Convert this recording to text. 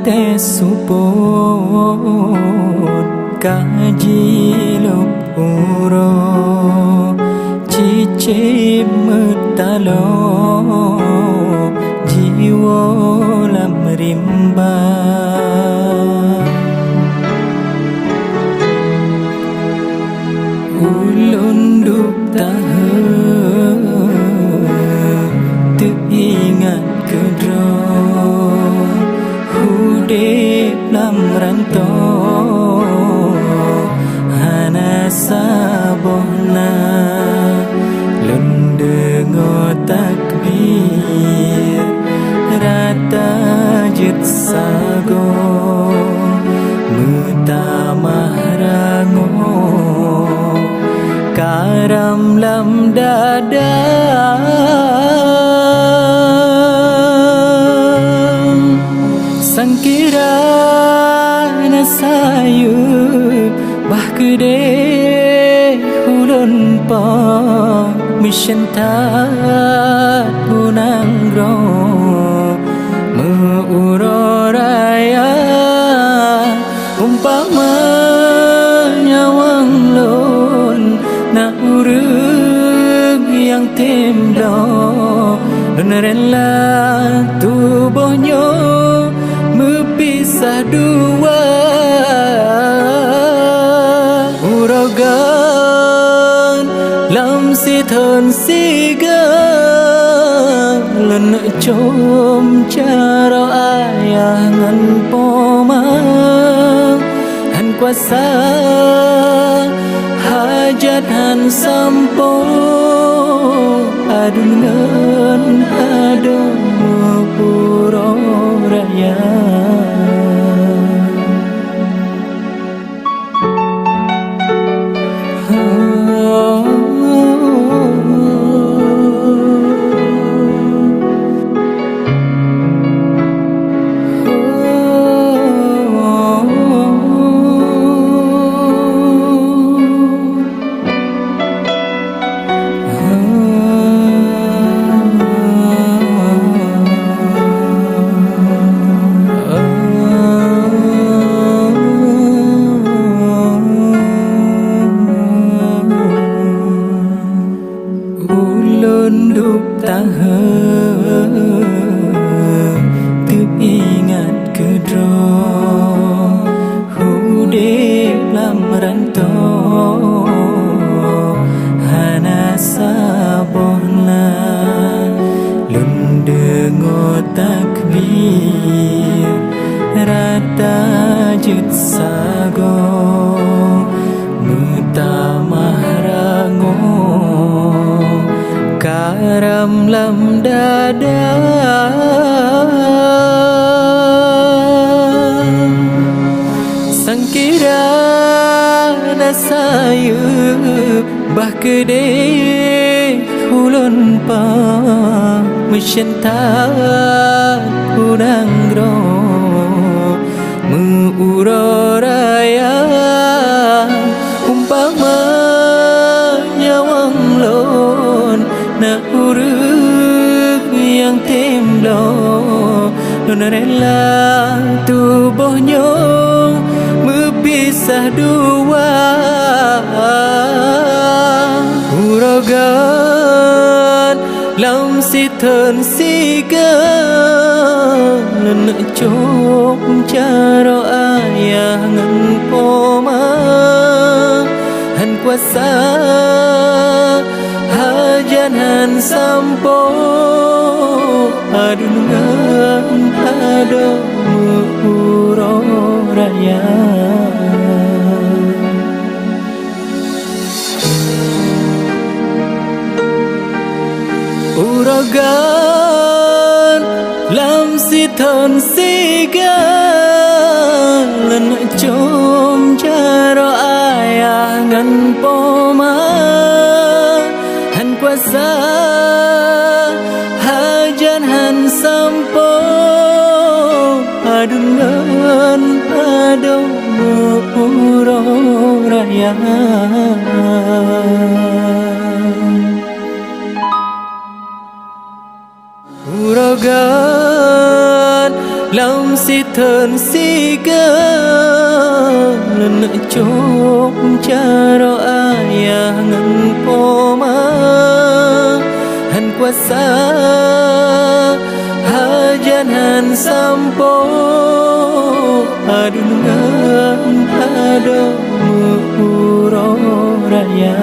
te support kaji lop uro cici metalo jiwa lam rimba ulun dup tahan teringat kedro hudip lam rantau hana sabohna lundengo takbir rata jit sago mutamah rango karam lam dada sangkira nasayu bah gede hulun pa mission tat punang ro meuroraya umpama nyawang lon na urug yang timdo rela tubuhnya pisah dua urogan lam si thân si ga lần chôm charo ayah ngan poma han kuasa hajat han sampo adun ngan adon puro raya dup tahan teringat kedro hudip lam rantau hana sabohna lundengo takbir rata jut sago mutamah rango karam lam dada sangkira nasayu bah gede hulun pa mencintai udang ro meuroraya umpama nyawang lon na urug yang timlo non rela tubuhnya berpisah dua urogan lam si thân si ga lần chôm charo ayah ngan poma han kuasa hajanan sampo adungan ado muro raya urogan lam si thân si ga lần chôm charo ayah ngan poma han kuasa hajan han sampo adungan ado muro raya urogan lam si thơn si cơ lần nữa chốt cha ro aya ngân po ma han qua xa hajan han sampo adungan ado mu ro raya